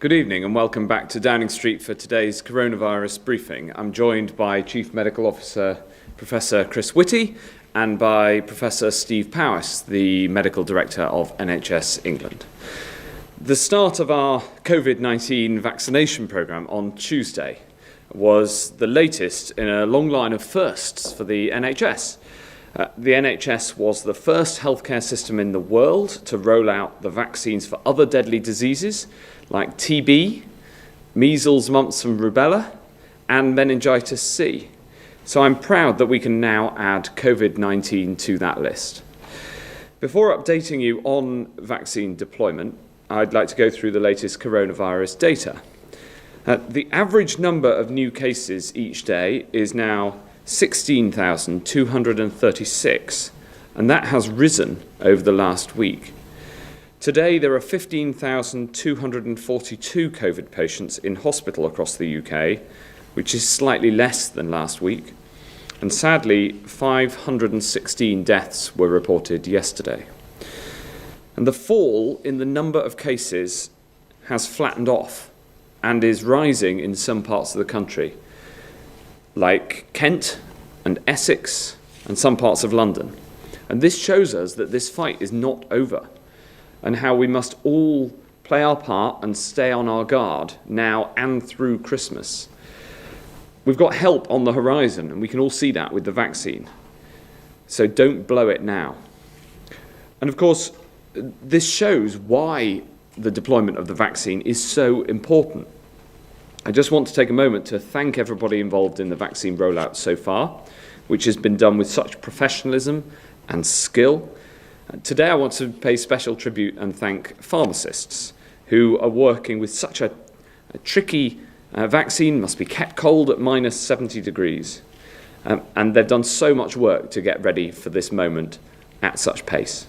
Good evening and welcome back to Downing Street for today's coronavirus briefing. I'm joined by Chief Medical Officer Professor Chris Whitty and by Professor Steve Powis, the Medical Director of NHS England. The start of our COVID-19 vaccination programme on Tuesday was the latest in a long line of firsts for the NHS. The NHS was the first healthcare system in the world to roll out the vaccines for other deadly diseases like TB, measles, mumps and rubella, and meningitis C. So I'm proud that we can now add COVID-19 to that list. Before updating you on vaccine deployment, I'd like to go through the latest coronavirus data. The average number of new cases each day is now 16,236, and that has risen over the last week. Today, there are 15,242 COVID patients in hospital across the UK, which is slightly less than last week. And sadly, 516 deaths were reported yesterday. And the fall in the number of cases has flattened off and is rising in some parts of the country, like Kent and Essex and some parts of London. And this shows us that this fight is not over, and how we must all play our part and stay on our guard now and through Christmas. We've got help on the horizon, and we can all see that with the vaccine. So don't blow it now. And of course, this shows why the deployment of the vaccine is so important. I just want to take a moment to thank everybody involved in the vaccine rollout so far, which has been done with such professionalism and skill. Today I want to pay special tribute and thank pharmacists who are working with such a tricky vaccine, must be kept cold at minus 70 degrees. And they've done so much work to get ready for this moment at such pace.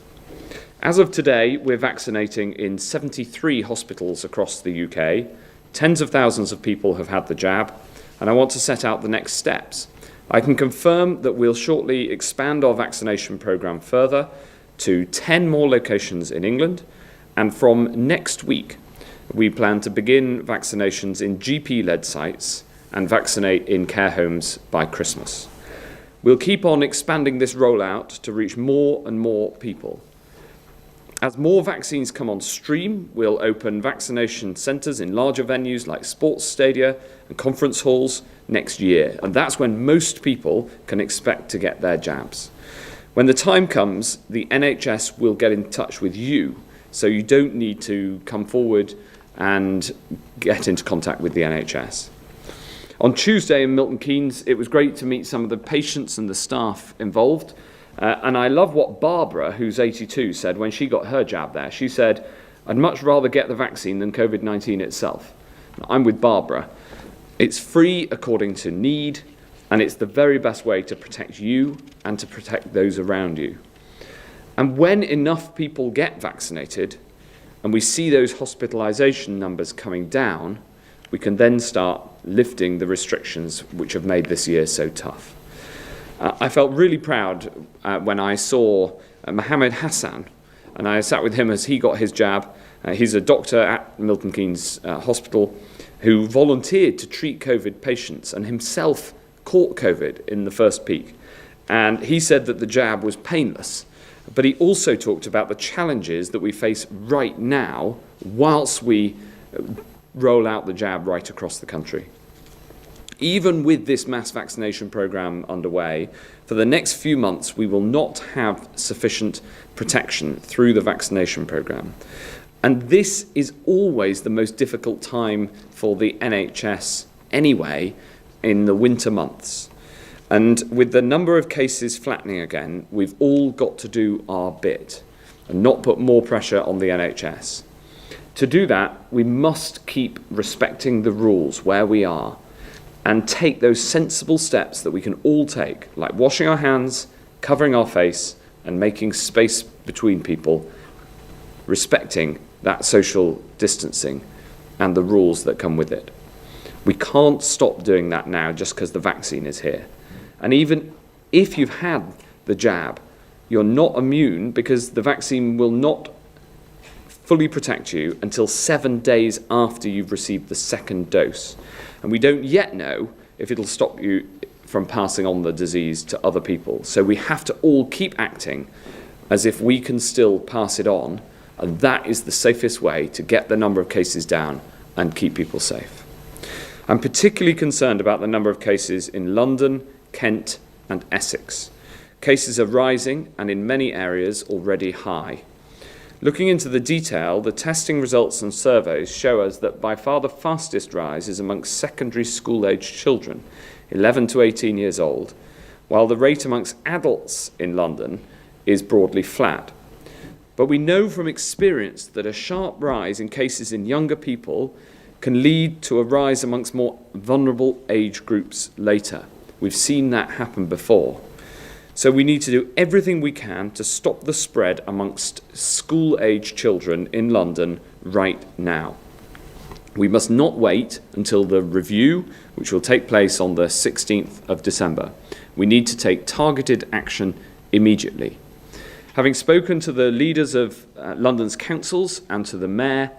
As of today, we're vaccinating in 73 hospitals across the UK. Tens of thousands of people have had the jab, and I want to set out the next steps. I can confirm that we'll shortly expand our vaccination programme further to 10 more locations in England, and from next week we plan to begin vaccinations in GP-led sites and vaccinate in care homes by Christmas. We'll keep on expanding this rollout to reach more and more people. As more vaccines come on stream, we'll open vaccination centres in larger venues like sports stadia and conference halls next year, and that's when most people can expect to get their jabs. When the time comes, the NHS will get in touch with you, so you don't need to come forward and get into contact with the NHS. On Tuesday in Milton Keynes, it was great to meet some of the patients and the staff involved. And I love what Barbara, who's 82, said when she got her jab there. She said, "I'd much rather get the vaccine than COVID-19 itself." I'm with Barbara. It's free according to need, and it's the very best way to protect you and to protect those around you. And when enough people get vaccinated and we see those hospitalisation numbers coming down, we can then start lifting the restrictions which have made this year so tough. I felt really proud when I saw Mohammed Hassan, and I sat with him as he got his jab. He's a doctor at Milton Keynes Hospital who volunteered to treat COVID patients and himself caught COVID in the first peak. And he said that the jab was painless, but he also talked about the challenges that we face right now whilst we roll out the jab right across the country. Even with this mass vaccination programme underway, for the next few months we will not have sufficient protection through the vaccination programme. And this is always the most difficult time for the NHS anyway, in the winter months. And with the number of cases flattening again, we've all got to do our bit and not put more pressure on the NHS. To do that, we must keep respecting the rules where we are and take those sensible steps that we can all take, like washing our hands, covering our face, and making space between people, respecting that social distancing and the rules that come with it. We can't stop doing that now just because the vaccine is here. And even if you've had the jab, you're not immune because the vaccine will not fully protect you until 7 days after you've received the second dose. And we don't yet know if it'll stop you from passing on the disease to other people. So we have to all keep acting as if we can still pass it on, and that is the safest way to get the number of cases down and keep people safe. I'm particularly concerned about the number of cases in London, Kent, and Essex. Cases are rising and in many areas already high. Looking into the detail, the testing results and surveys show us that by far the fastest rise is amongst secondary school-aged children, 11 to 18 years old, while the rate amongst adults in London is broadly flat. But we know from experience that a sharp rise in cases in younger people can lead to a rise amongst more vulnerable age groups later. We've seen that happen before. So we need to do everything we can to stop the spread amongst school-age children in London right now. We must not wait until the review, which will take place on the 16th of December. We need to take targeted action immediately. Having spoken to the leaders of London's councils and to the mayor,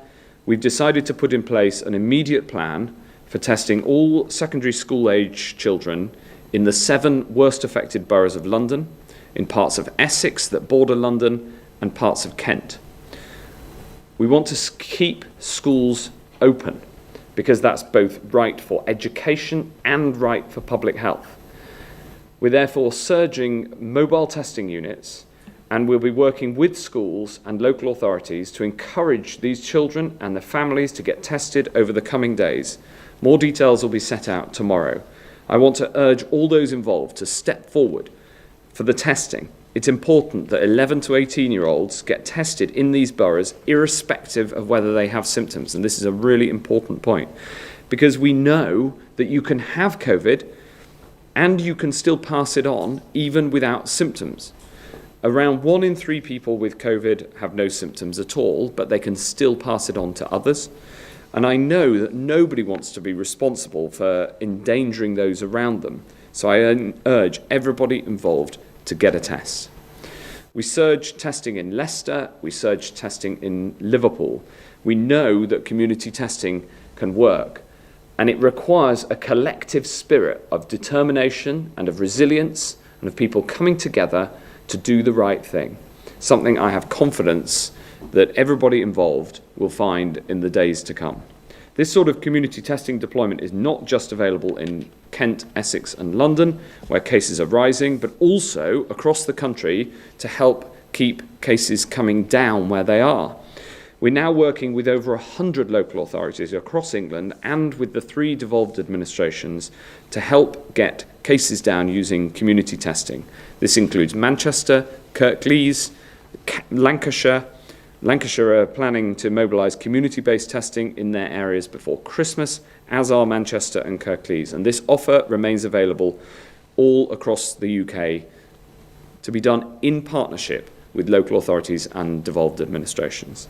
we've decided to put in place an immediate plan for testing all secondary school-age children in the 7 worst affected boroughs of London, in parts of Essex that border London, and parts of Kent. We want to keep schools open because that's both right for education and right for public health. We're therefore surging mobile testing units, and we'll be working with schools and local authorities to encourage these children and their families to get tested over the coming days. More details will be set out tomorrow. I want to urge all those involved to step forward for the testing. It's important that 11 to 18-year-olds get tested in these boroughs irrespective of whether they have symptoms. And this is a really important point, because we know that you can have COVID and you can still pass it on even without symptoms. Around 1 in 3 people with COVID have no symptoms at all, but they can still pass it on to others. And I know that nobody wants to be responsible for endangering those around them. So I urge everybody involved to get a test. We surged testing in Leicester, we surged testing in Liverpool. We know that community testing can work, and it requires a collective spirit of determination and of resilience and of people coming together to do the right thing, something I have confidence that everybody involved will find in the days to come. This sort of community testing deployment is not just available in Kent, Essex and London, where cases are rising, but also across the country to help keep cases coming down where they are. We're now working with over 100 local authorities across England and with the 3 devolved administrations to help get cases down using community testing. This includes Manchester, Kirklees, Lancashire. Lancashire are planning to mobilise community-based testing in their areas before Christmas, as are Manchester and Kirklees. And this offer remains available all across the UK to be done in partnership with local authorities and devolved administrations.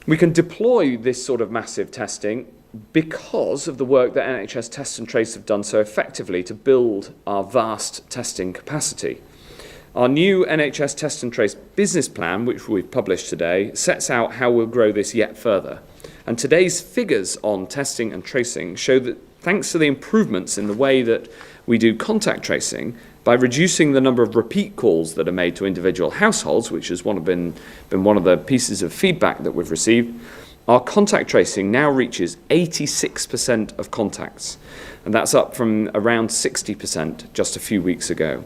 We can deploy this sort of massive testing because of the work that NHS Test and Trace have done so effectively to build our vast testing capacity. Our new NHS Test and Trace business plan, which we've published today, sets out how we'll grow this yet further. And today's figures on testing and tracing show that thanks to the improvements in the way that we do contact tracing, by reducing the number of repeat calls that are made to individual households, which has been one of the pieces of feedback that we've received, our contact tracing now reaches 86% of contacts, and that's up from around 60% just a few weeks ago.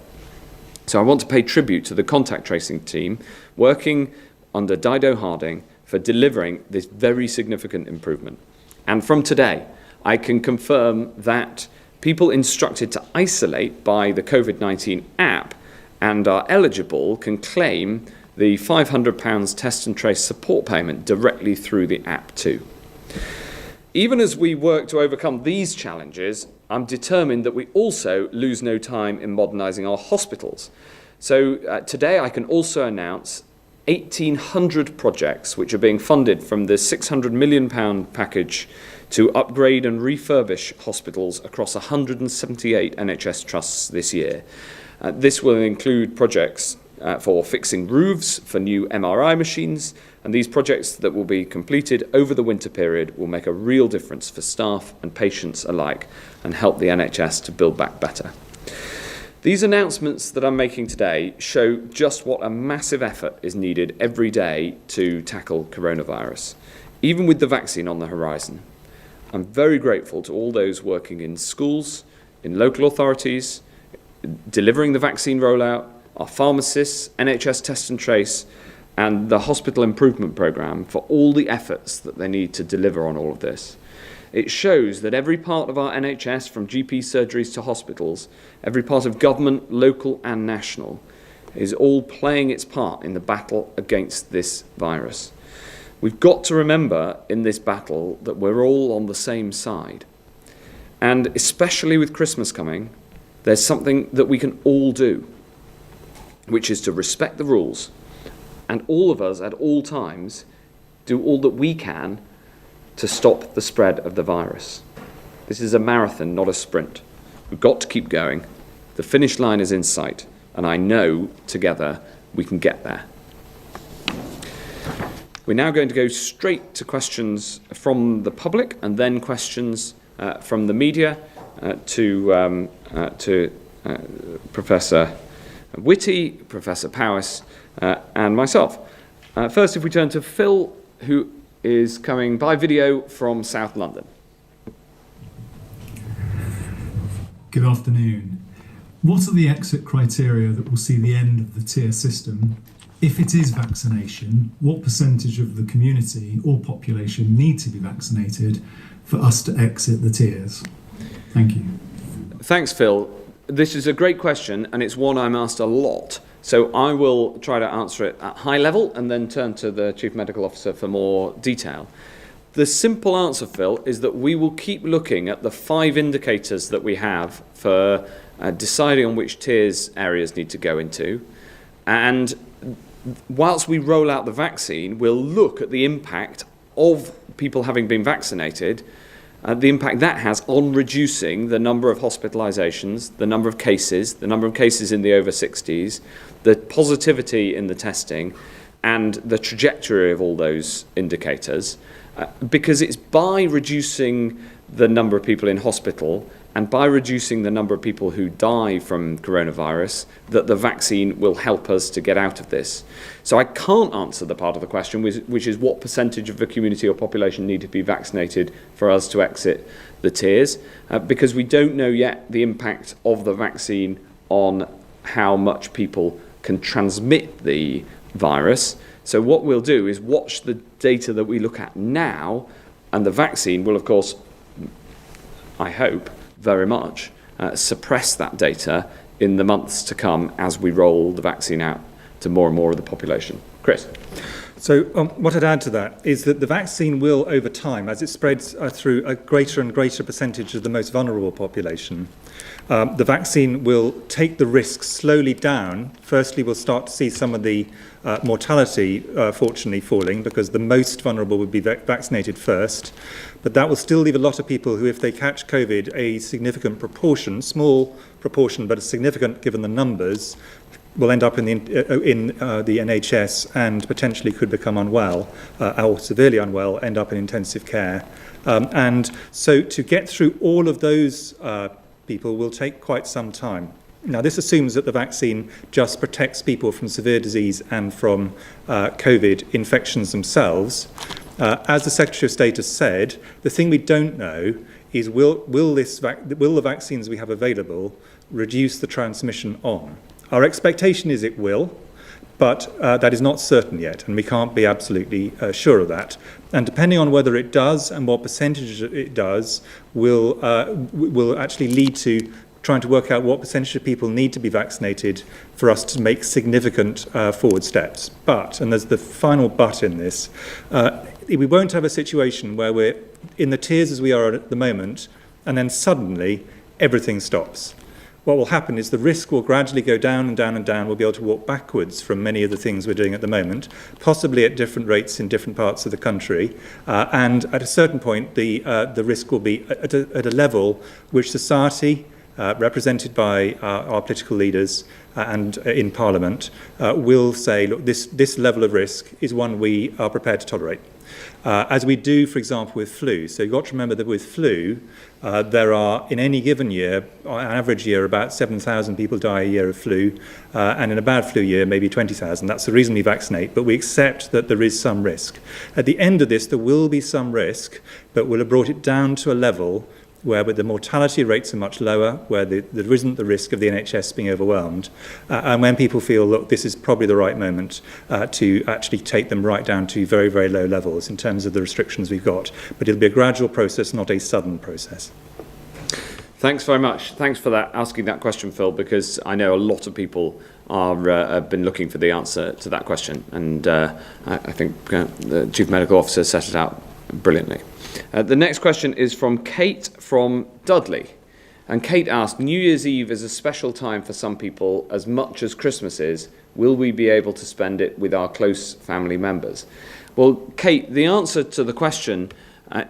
So I want to pay tribute to the contact tracing team working under Dido Harding for delivering this very significant improvement. And from today, I can confirm that people instructed to isolate by the COVID-19 app and are eligible can claim the £500 test and trace support payment directly through the app too. Even as we work to overcome these challenges, I'm determined that we also lose no time in modernising our hospitals. So today I can also announce 1,800 projects which are being funded from the £600 million package to upgrade and refurbish hospitals across 178 NHS trusts this year. This will include projects for fixing roofs, for new MRI machines, And these projects that will be completed over the winter period will make a real difference for staff and patients alike and help the NHS to build back better. These announcements that I'm making today show just what a massive effort is needed every day to tackle coronavirus, even with the vaccine on the horizon. I'm very grateful to all those working in schools, in local authorities, delivering the vaccine rollout, our pharmacists, NHS Test and Trace, and the Hospital Improvement Programme for all the efforts that they need to deliver on all of this. It shows that every part of our NHS, from GP surgeries to hospitals, every part of government, local and national, is all playing its part in the battle against this virus. We've got to remember in this battle that we're all on the same side. And especially with Christmas coming, there's something that we can all do, which is to respect the rules, and all of us at all times do all that we can to stop the spread of the virus. This is a marathon, not a sprint. We've got to keep going. The finish line is in sight, and I know together we can get there. We're now going to go straight to questions from the public and then questions from the media to Professor Whitty, Professor Powis, and myself. First, if we turn to Phil, who is coming by video from South London. Good afternoon. What are the exit criteria that will see the end of the tier system? If it is vaccination, what percentage of the community or population need to be vaccinated for us to exit the tiers? Thank you. Thanks, Phil. This is a great question, and it's one I'm asked a lot. So I will try to answer it at high level and then turn to the Chief Medical Officer for more detail. The simple answer, Phil, is that we will keep looking at the 5 indicators that we have for deciding on which tiers areas need to go into. And whilst we roll out the vaccine, we'll look at the impact of people having been vaccinated, the impact that has on reducing the number of hospitalisations, the number of cases in the over 60s, the positivity in the testing, and the trajectory of all those indicators, because it's by reducing the number of people in hospital and by reducing the number of people who die from coronavirus that the vaccine will help us to get out of this. So I can't answer the part of the question, which is what percentage of the community or population need to be vaccinated for us to exit the tiers, because we don't know yet the impact of the vaccine on how much people can transmit the virus. So what we'll do is watch the data that we look at now, and the vaccine will, of course, I hope, very much suppress that data in the months to come as we roll the vaccine out to more and more of the population. Chris? So what I'd add to that is that the vaccine will, over time, as it spreads through a greater and greater percentage of the most vulnerable population, the vaccine will take the risk slowly down. Firstly, we'll start to see some of the mortality, fortunately, falling, because the most vulnerable would be vaccinated first. But that will still leave a lot of people who, if they catch COVID, a significant proportion, small proportion, but a significant given the numbers, will end up in the NHS and potentially could become unwell or severely unwell, end up in intensive care. And so to get through all of those people will take quite some time. Now, this assumes that the vaccine just protects people from severe disease and from COVID infections themselves. As the Secretary of State has said, the thing we don't know is will the vaccines we have available reduce the transmission on? Our expectation is it will, but that is not certain yet, and we can't be absolutely sure of that. And depending on whether it does and what percentage it does will actually lead to trying to work out what percentage of people need to be vaccinated for us to make significant forward steps. But, and there's the final but in this, we won't have a situation where we're in the tiers as we are at the moment, and then suddenly everything stops. What will happen is the risk will gradually go down and down and down. We'll be able to walk backwards from many of the things we're doing at the moment, possibly at different rates in different parts of the country. And at a certain point, the risk will be at a level which society represented by our political leaders and in Parliament, will say, look, this level of risk is one we are prepared to tolerate. As we do, for example, with flu. So you've got to remember that with flu, there are, in any given year, on average year, about 7,000 people die a year of flu, and in a bad flu year, maybe 20,000. That's the reason we vaccinate, but we accept that there is some risk. At the end of this, there will be some risk, but we'll have brought it down to a level where the mortality rates are much lower, where there isn't the risk of the NHS being overwhelmed, and when people feel, look, this is probably the right moment to actually take them right down to very, very low levels in terms of the restrictions we've got. But it'll be a gradual process, not a sudden process. Thanks very much. Thanks for asking that question, Phil, because I know a lot of people have been looking for the answer to that question, and I think the Chief Medical Officer set it out brilliantly. The next question is from Kate from Dudley. And Kate asked, New Year's Eve is a special time for some people as much as Christmas is. Will we be able to spend it with our close family members? Well, Kate, the answer to the question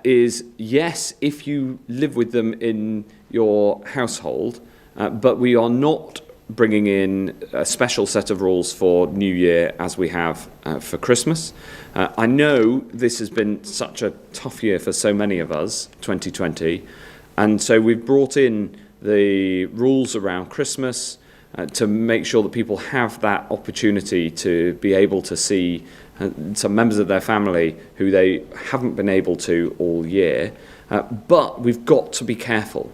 is yes, if you live with them in your household, but we are not bringing in a special set of rules for New Year as we have for Christmas. I know this has been such a tough year for so many of us, 2020, and so we've brought in the rules around Christmas to make sure that people have that opportunity to be able to see some members of their family who they haven't been able to all year. But we've got to be careful.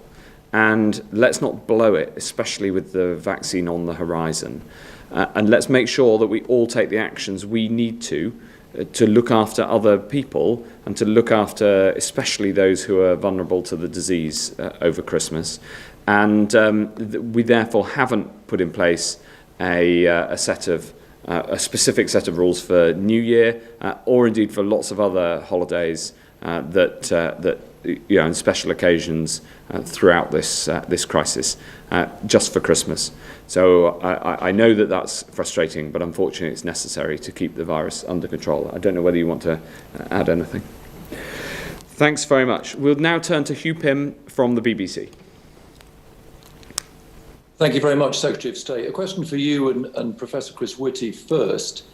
And let's not blow it, especially with the vaccine on the horizon. And let's make sure that we all take the actions we need to look after other people and to look after especially those who are vulnerable to the disease over Christmas. And we therefore haven't put in place a specific set of rules for New Year or indeed for lots of other holidays that in special occasions throughout this crisis, just for Christmas. So I know that that's frustrating, but unfortunately it's necessary to keep the virus under control. I don't know whether you want to add anything. Thanks very much. We'll now turn to Hugh Pym from the BBC. Thank you very much, Secretary of State. A question for you and Professor Chris Whitty first.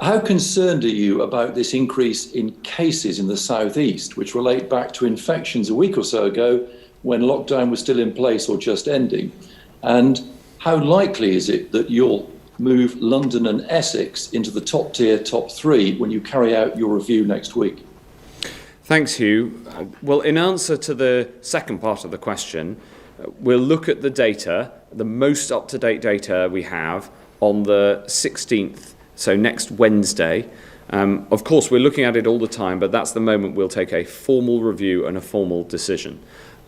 How concerned are you about this increase in cases in the southeast, which relate back to infections a week or so ago when lockdown was still in place or just ending? And how likely is it that you'll move London and Essex into the top tier, top three, when you carry out your review next week? Thanks, Hugh. Well, in answer to the second part of the question, we'll look at the data, the most up-to-date data we have on the 16th, so next Wednesday. Of course, we're looking at it all the time, but that's the moment we'll take a formal review and a formal decision.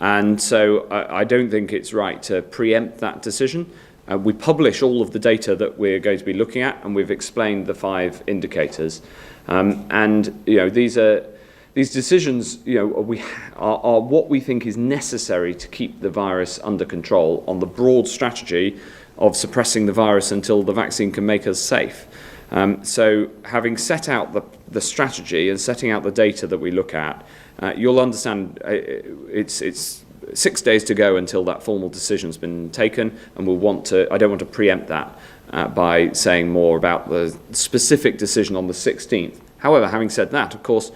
And so I don't think it's right to preempt that decision. We publish all of the data that we're going to be looking at, and we've explained the 5 indicators. These decisions, are what we think is necessary to keep the virus under control on the broad strategy of suppressing the virus until the vaccine can make us safe. So having set out the strategy and setting out the data that we look at, you'll understand it's 6 days to go until that formal decision's been taken, and I don't want to preempt that by saying more about the specific decision on the 16th. However, having said that, of course,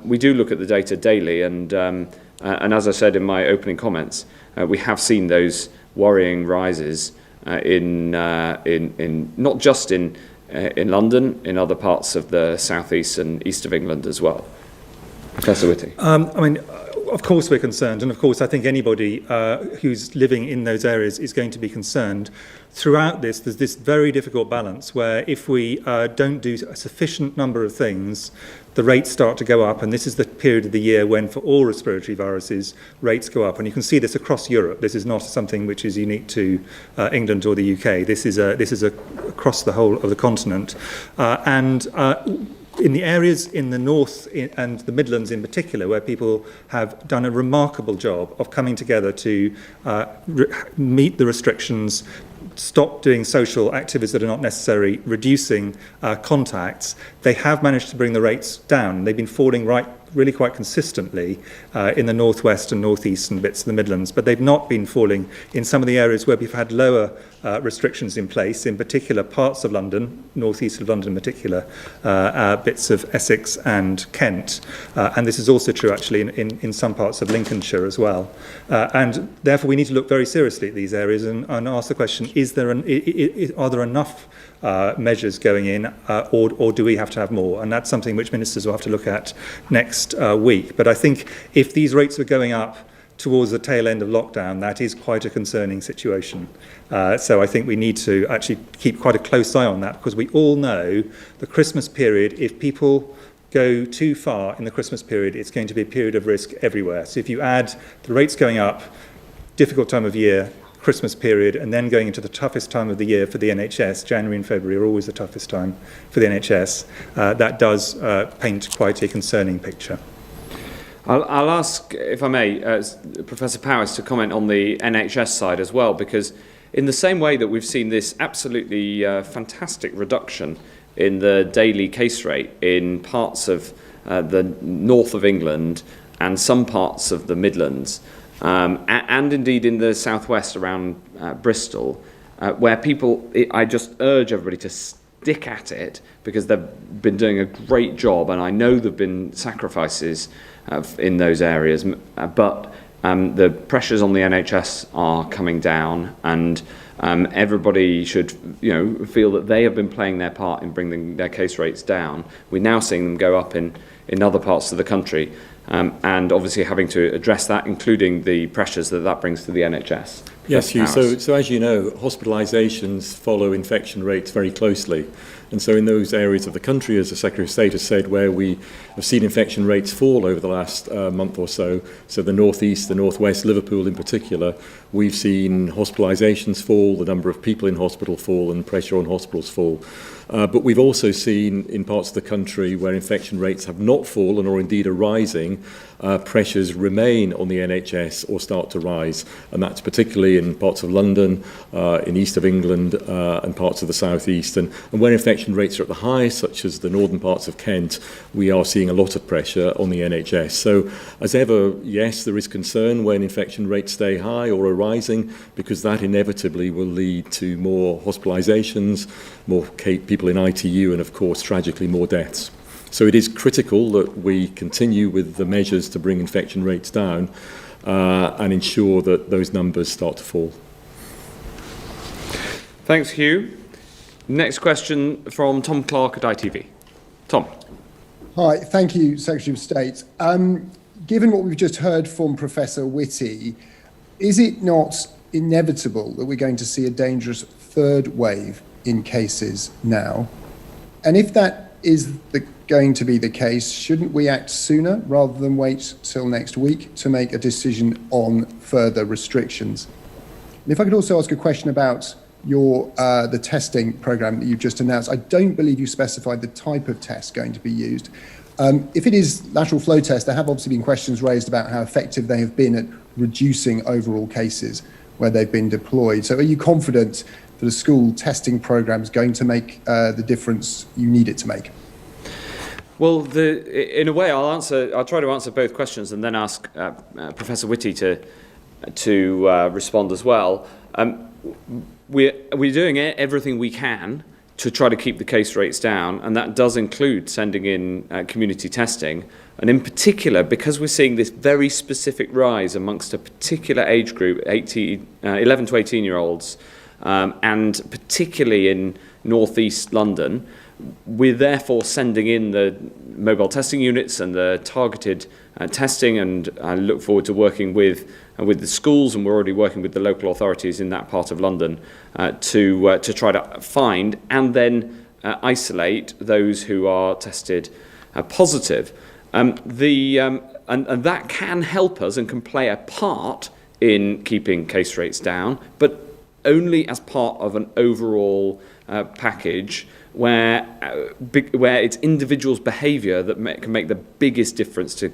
we do look at the data daily, and as I said in my opening comments, we have seen those worrying rises in not just in London, in other parts of the southeast and east of England as well. Professor Whitty. Of course we're concerned, and of course I think anybody who's living in those areas is going to be concerned. Throughout this, there's this very difficult balance where if we don't do a sufficient number of things, the rates start to go up, and this is the period of the year when, for all respiratory viruses, rates go up. And you can see this across Europe. This is not something which is unique to England or the UK. This is across the whole of the continent. In the areas in the north and the Midlands in particular, where people have done a remarkable job of coming together to meet the restrictions, stop doing social activities that are not necessary, reducing contacts, they have managed to bring the rates down. They've been falling right really quite consistently in the northwest and northeastern bits of the Midlands, but they've not been falling in some of the areas where we've had lower restrictions in place, in particular parts of London, northeast of London in particular, bits of Essex and Kent. And this is also true actually in some parts of Lincolnshire as well. And therefore we need to look very seriously at these areas and ask the question, are there enough measures going in, or do we have to have more? And that's something which ministers will have to look at next week. But I think if these rates are going up towards the tail end of lockdown, that is quite a concerning situation. So I think we need to actually keep quite a close eye on that, because we all know the Christmas period, if people go too far in the Christmas period, it's going to be a period of risk everywhere. So if you add the rates going up, difficult time of year, Christmas period, and then going into the toughest time of the year for the NHS, January and February are always the toughest time for the NHS, that does paint quite a concerning picture. I'll ask, if I may, Professor Powis to comment on the NHS side as well, because in the same way that we've seen this absolutely fantastic reduction in the daily case rate in parts of the north of England and some parts of the Midlands, and indeed in the southwest around Bristol, where people, I just urge everybody to stick at it, because they've been doing a great job, and I know there have been sacrifices in those areas, but the pressures on the NHS are coming down, and everybody should, feel that they have been playing their part in bringing their case rates down. We're now seeing them go up in other parts of the country, and obviously having to address that, including the pressures that brings to the NHS. Yes, Hugh. So as you know, hospitalisations follow infection rates very closely. And so in those areas of the country, as the Secretary of State has said, where we have seen infection rates fall over the last month or so the northeast, the northwest, Liverpool in particular, we've seen hospitalisations fall, the number of people in hospital fall, and pressure on hospitals fall. But we've also seen in parts of the country where infection rates have not fallen or indeed are rising, pressures remain on the NHS or start to rise. And that's particularly in parts of London, in east of England, and parts of the southeast. And where infection rates are at the highest, such as the northern parts of Kent, we are seeing a lot of pressure on the NHS. So as ever, yes, there is concern when infection rates stay high or are rising, because that inevitably will lead to more hospitalisations, more people in ITU, and of course, tragically, more deaths. So it is critical that we continue with the measures to bring infection rates down and ensure that those numbers start to fall. Thanks, Hugh. Next question from Tom Clark at ITV. Tom. Hi, thank you, Secretary of State. Given what we've just heard from Professor Whitty, is it not inevitable that we're going to see a dangerous third wave in cases now? And if that is going to be the case, shouldn't we act sooner rather than wait till next week to make a decision on further restrictions? And if I could also ask a question about the testing program that you've just announced. I don't believe you specified the type of test going to be used. If it is lateral flow tests, there have obviously been questions raised about how effective they have been at reducing overall cases where they've been deployed. So are you confident that a school testing program is going to make the difference you need it to make? Well, in a way, I'll try to answer both questions and then ask Professor Whitty to respond as well. We're doing everything we can to try to keep the case rates down, and that does include sending in community testing. And in particular, because we're seeing this very specific rise amongst a particular age group, 11 to 18-year-olds, and particularly in northeast London, we're therefore sending in the mobile testing units and the targeted testing, and I look forward to working with the schools, and we're already working with the local authorities in that part of London to try to find and then isolate those who are tested positive. And that can help us and can play a part in keeping case rates down, but only as part of an overall package where it's individuals' behaviour that can make the biggest difference to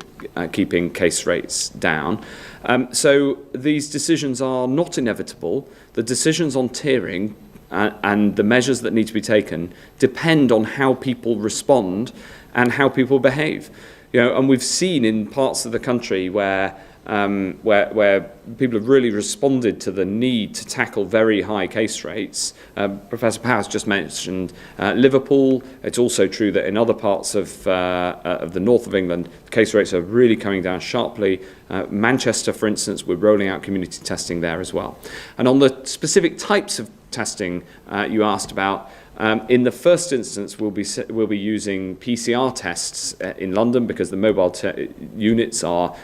keeping case rates down. So these decisions are not inevitable. The decisions on tiering and the measures that need to be taken depend on how people respond and how people behave. And we've seen in parts of the country where people have really responded to the need to tackle very high case rates. Professor Powis just mentioned Liverpool. It's also true that in other parts of the north of England, the case rates are really coming down sharply. Manchester, for instance, we're rolling out community testing there as well. And on the specific types of testing you asked about, in the first instance, we'll be using PCR tests in London because the mobile units are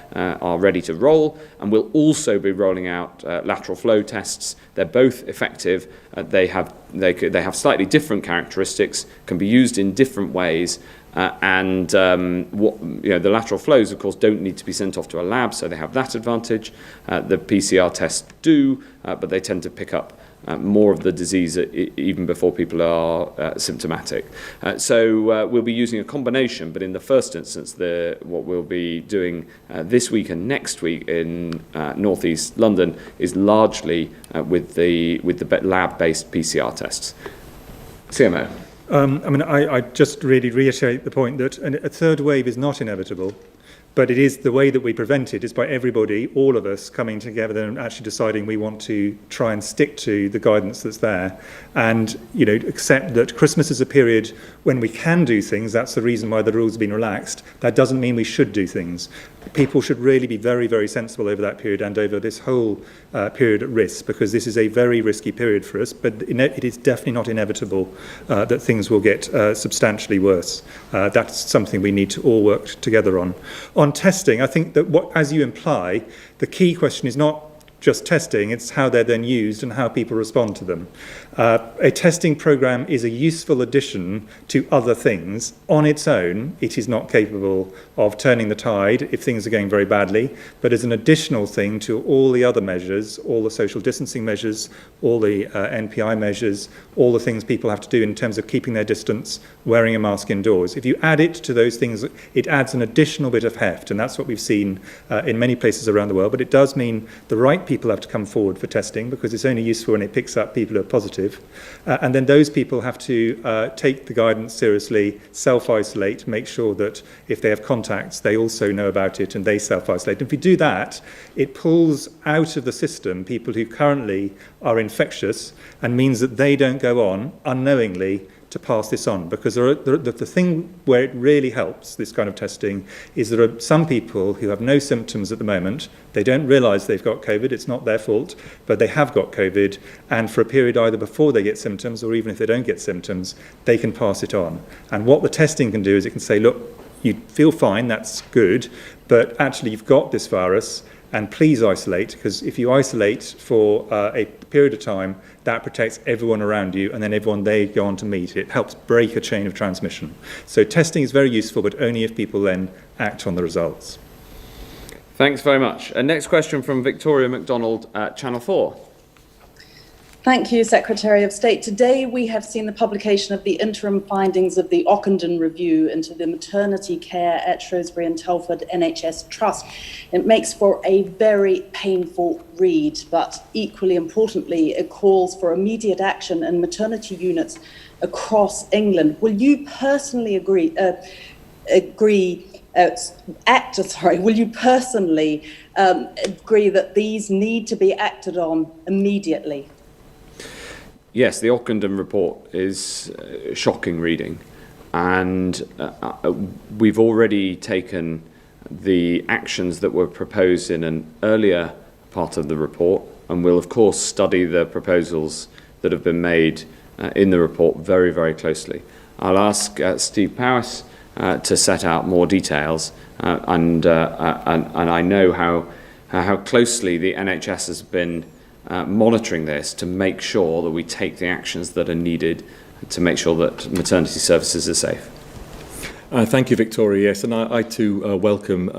ready to roll, and we'll also be rolling out lateral flow tests. They're both effective. They have slightly different characteristics, can be used in different ways. The lateral flows, of course, don't need to be sent off to a lab, so they have that advantage. The PCR tests do, but they tend to pick up more of the disease even before people are symptomatic. So we'll be using a combination, but in the first instance, what we'll be doing this week and next week in northeast London is largely with the lab-based PCR tests. CMO. I just really reiterate the point that a third wave is not inevitable, but it is the way that we prevent it is by everybody, all of us, coming together and actually deciding we want to try and stick to the guidance that's there, and accept that Christmas is a period when we can do things. That's the reason why the rules have been relaxed. That doesn't mean we should do things. People should really be very, very sensible over that period and over this whole period at risk, because this is a very risky period for us, but it is definitely not inevitable that things will get substantially worse. That's something we need to all work together on. On testing, I think that as you imply, the key question is not just testing, it's how they're then used and how people respond to them. A testing program is a useful addition to other things. On its own, it is not capable of turning the tide if things are going very badly, but as an additional thing to all the other measures, all the social distancing measures, all the NPI measures, all the things people have to do in terms of keeping their distance, wearing a mask indoors. If you add it to those things, it adds an additional bit of heft, and that's what we've seen in many places around the world. But it does mean the right people have to come forward for testing, because it's only useful when it picks up people who are positive. And then those people have to take the guidance seriously, self-isolate, make sure that if they have contacts, they also know about it and they self-isolate. And if you do that, it pulls out of the system people who currently are infectious and means that they don't go on unknowingly to pass this on, because the thing where it really helps, this kind of testing, is there are some people who have no symptoms at the moment. They don't realise they've got COVID, it's not their fault, but they have got COVID, and for a period either before they get symptoms or even if they don't get symptoms, they can pass it on. And what the testing can do is it can say, look, you feel fine, that's good, but actually you've got this virus, and please isolate, because if you isolate for a period of time, that protects everyone around you, and then everyone they go on to meet. It helps break a chain of transmission. So testing is very useful, but only if people then act on the results. Thanks very much. Next question from Victoria MacDonald at Channel 4. Thank you, Secretary of State. Today we have seen the publication of the interim findings of the Ockenden review into the maternity care at Shrewsbury and Telford NHS Trust. It makes for a very painful read, but equally importantly, it calls for immediate action in maternity units across England. Will you personally will you personally agree that these need to be acted on immediately? Yes, the Ockenden report is shocking reading, and we've already taken the actions that were proposed in an earlier part of the report, and we'll of course study the proposals that have been made in the report very, very closely. I'll ask Steve Powis to set out more details, and I know how closely the NHS has been monitoring this to make sure that we take the actions that are needed to make sure that maternity services are safe. Thank you, Victoria. Yes, and I too welcome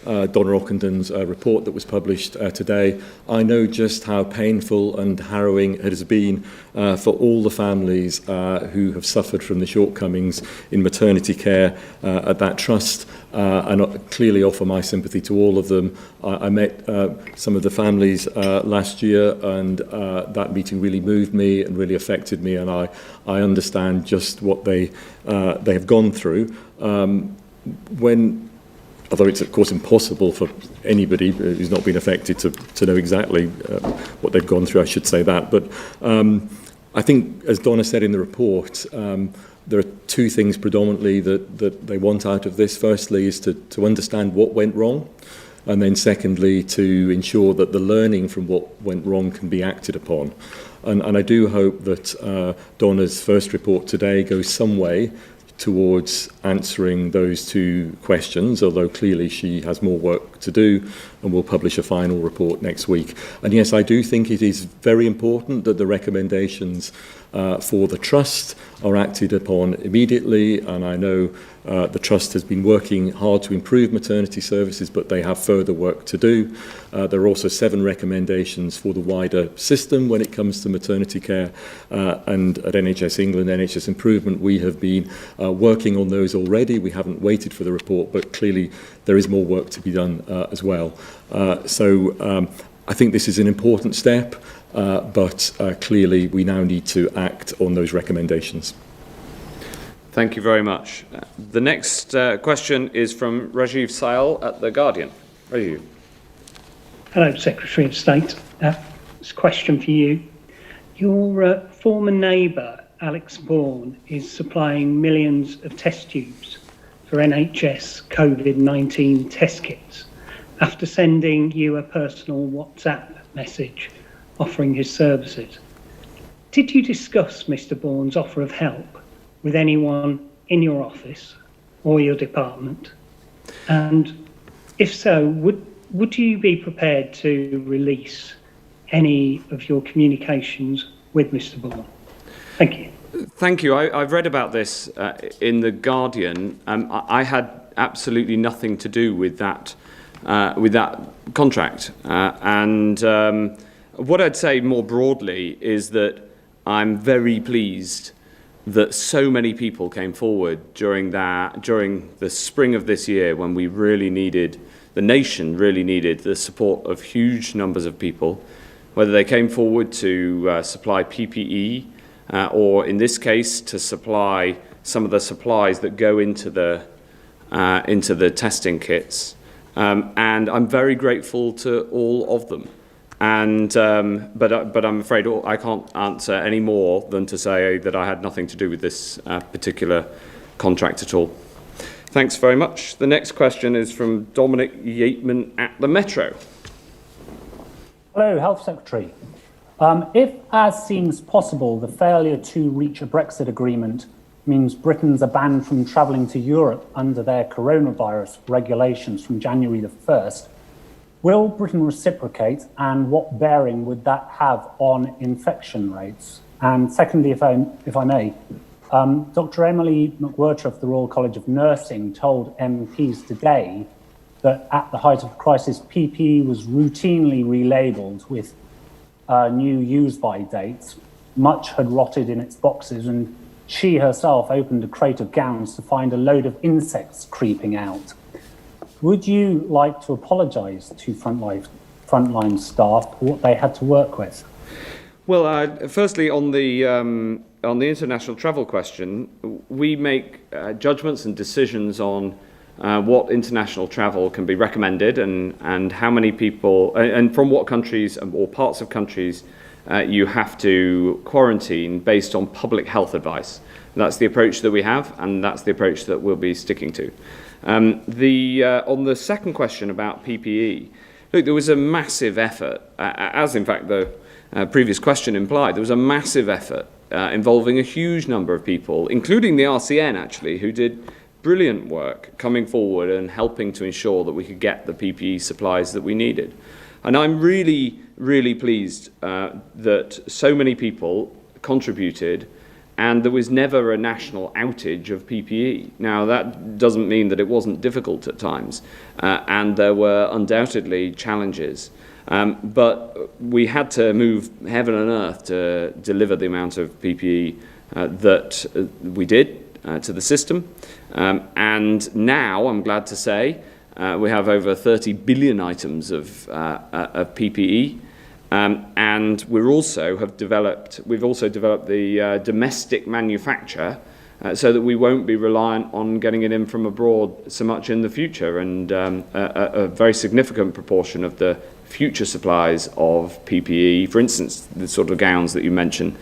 Donna Ockenden's report that was published today. I know just how painful and harrowing it has been for all the families who have suffered from the shortcomings in maternity care at that trust, and clearly offer my sympathy to all of them. I met some of the families last year, and that meeting really moved me and really affected me, and I understand just what they have gone through. When although it's of course impossible for anybody who's not been affected to know exactly what they've gone through, I should say that. But I think, as Donna said in the report, there are two things predominantly that they want out of this. Firstly is to understand what went wrong, and then secondly to ensure that the learning from what went wrong can be acted upon. And I do hope that Donna's first report today goes some way towards answering those two questions, although clearly she has more work to do and will publish a final report next week. And yes, I do think it is very important that the recommendations for the Trust are acted upon immediately, and I know the Trust has been working hard to improve maternity services, but they have further work to do. There are also 7 recommendations for the wider system when it comes to maternity care, and at NHS England, NHS Improvement, we have been working on those already. We haven't waited for the report, but clearly there is more work to be done as well. So I think this is an important step, but clearly we now need to act on those recommendations. Thank you very much. The next question is from Rajiv Sayal at The Guardian. Rajiv. Hello, Secretary of State. It's a question for you. Your former neighbour, Alex Bourne, is supplying millions of test tubes for NHS COVID-19 test kits after sending you a personal WhatsApp message offering his services. Did you discuss Mr. Bourne's offer of help with anyone in your office or your department? And if so, would you be prepared to release any of your communications with Mr. Bourne? Thank you. Thank you. I've read about this in The Guardian. I had absolutely nothing to do with that contract. And what I'd say more broadly is that I'm very pleased that so many people came forward during the spring of this year, when we really needed, the nation really needed the support of huge numbers of people, whether they came forward to supply PPE or in this case to supply some of the supplies that go into the testing kits. And I'm very grateful to all of them. And but I'm afraid I can't answer any more than to say that I had nothing to do with this particular contract at all. Thanks very much. The next question is from Dominic Yeatman at the Metro. Hello, Health Secretary. If, as seems possible, the failure to reach a Brexit agreement means Britons are banned from travelling to Europe under their coronavirus regulations from January the 1st, will Britain reciprocate, and what bearing would that have on infection rates? And secondly, if I may, Dr. Emily McWhirter of the Royal College of Nursing told MPs today that at the height of the crisis, PPE was routinely relabelled with new use-by dates. Much had rotted in its boxes, and she herself opened a crate of gowns to find a load of insects creeping out. Would you like to apologise to frontline staff for what they had to work with? Well, firstly, on the international travel question, we make judgments and decisions on what international travel can be recommended and how many people and from what countries or parts of countries you have to quarantine based on public health advice. And that's the approach that we have, and that's the approach that we'll be sticking to. On the second question about PPE, look, there was a massive effort, as in fact the previous question implied, there was a massive effort involving a huge number of people, including the RCN actually, who did brilliant work coming forward and helping to ensure that we could get the PPE supplies that we needed. And I'm really, really pleased that so many people contributed, and there was never a national outage of PPE. Now, that doesn't mean that it wasn't difficult at times, and there were undoubtedly challenges. But we had to move heaven and earth to deliver the amount of PPE that we did to the system. And now, I'm glad to say, we have over 30 billion items of PPE. And we've also developed the domestic manufacture so that we won't be reliant on getting it in from abroad so much in the future. And a very significant proportion of the future supplies of PPE, for instance, the sort of gowns that you mentioned,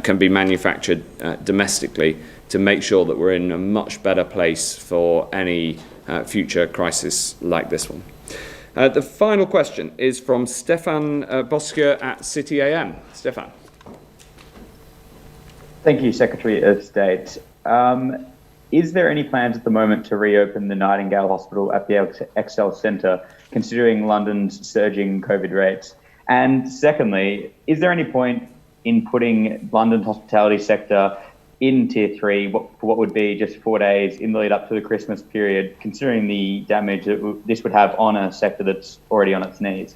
can be manufactured domestically to make sure that we're in a much better place for any future crisis like this one. The final question is from Stefan Bosker at City AM. Stefan. Thank you, Secretary of State. Is there any plans at the moment to reopen the Nightingale Hospital at the Excel Centre, considering London's surging COVID rates? And secondly, is there any point in putting London's hospitality sector in Tier 3 for what would be just 4 days in the lead up to the Christmas period, considering the damage that this would have on a sector that's already on its knees?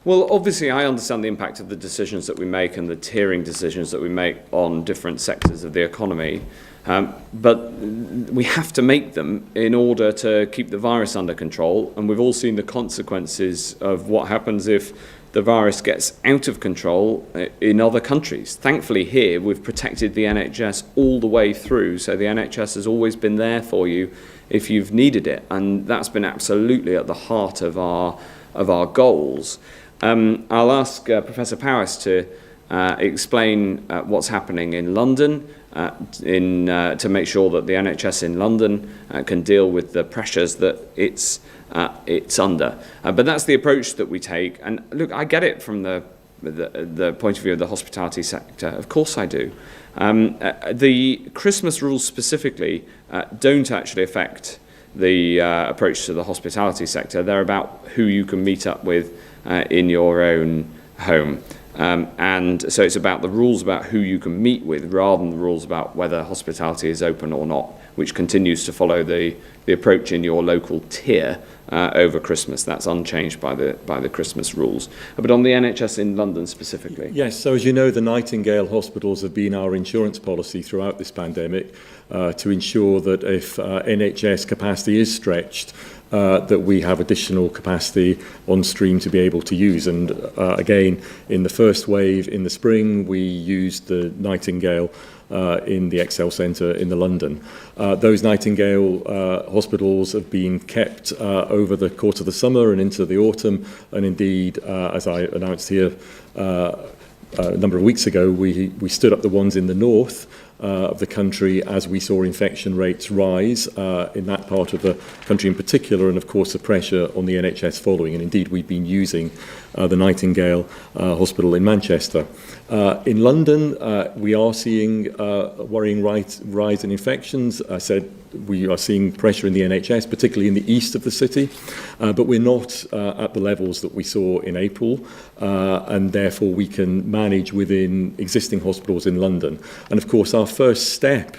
Well, obviously, I understand the impact of the decisions that we make and the tiering decisions that we make on different sectors of the economy. But we have to make them in order to keep the virus under control. And we've all seen the consequences of what happens if the virus gets out of control in other countries. Thankfully, here, we've protected the NHS all the way through. So the NHS has always been there for you if you've needed it. And that's been absolutely at the heart of our goals. I'll ask Professor Powis to explain what's happening in London to make sure that the NHS in London can deal with the pressures that it's under. But that's the approach that we take. And look, I get it from the point of view of the hospitality sector. Of course I do. The Christmas rules specifically don't actually affect the approach to the hospitality sector. They're about who you can meet up with in your own home. And so it's about the rules about who you can meet with rather than the rules about whether hospitality is open or not, which continues to follow the approach in your local tier over Christmas. That's unchanged by the Christmas rules. But on the NHS in London specifically. Yes, so as you know, the Nightingale hospitals have been our insurance policy throughout this pandemic to ensure that if NHS capacity is stretched, that we have additional capacity on stream to be able to use. And again, in the first wave in the spring, we used the Nightingale in the Excel Centre in the London. Those Nightingale hospitals have been kept over the course of the summer and into the autumn. And indeed, as I announced here a number of weeks ago, we stood up the ones in the north of the country as we saw infection rates rise in that part of the country in particular, and of course the pressure on the NHS following. And indeed we've been using the Nightingale Hospital in Manchester. In London, we are seeing a worrying rise in infections. I said we are seeing pressure in the NHS, particularly in the east of the city, but we're not at the levels that we saw in April, and therefore we can manage within existing hospitals in London. And of course, our first step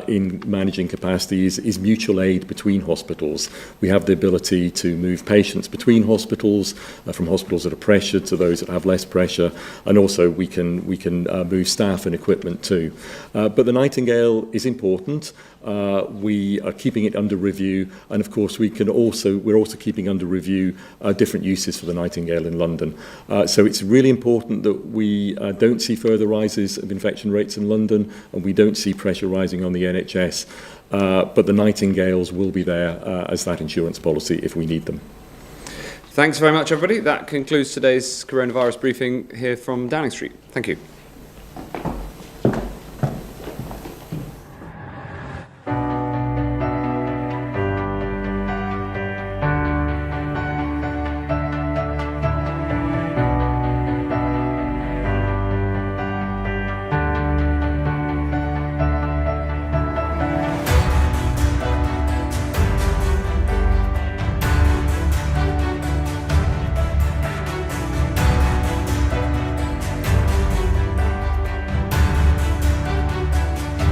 in managing capacity is mutual aid between hospitals. We have the ability to move patients between hospitals, from hospitals that are pressured to those that have less pressure, and also we can move staff and equipment too. But the Nightingale is important. We are keeping it under review, and of course we're also keeping under review different uses for the Nightingale in London. So it's really important that we don't see further rises of infection rates in London, and we don't see pressure rising on the NHS, but the Nightingales will be there as that insurance policy if we need them. Thanks very much, everybody. That concludes today's coronavirus briefing here from Downing Street. Thank you.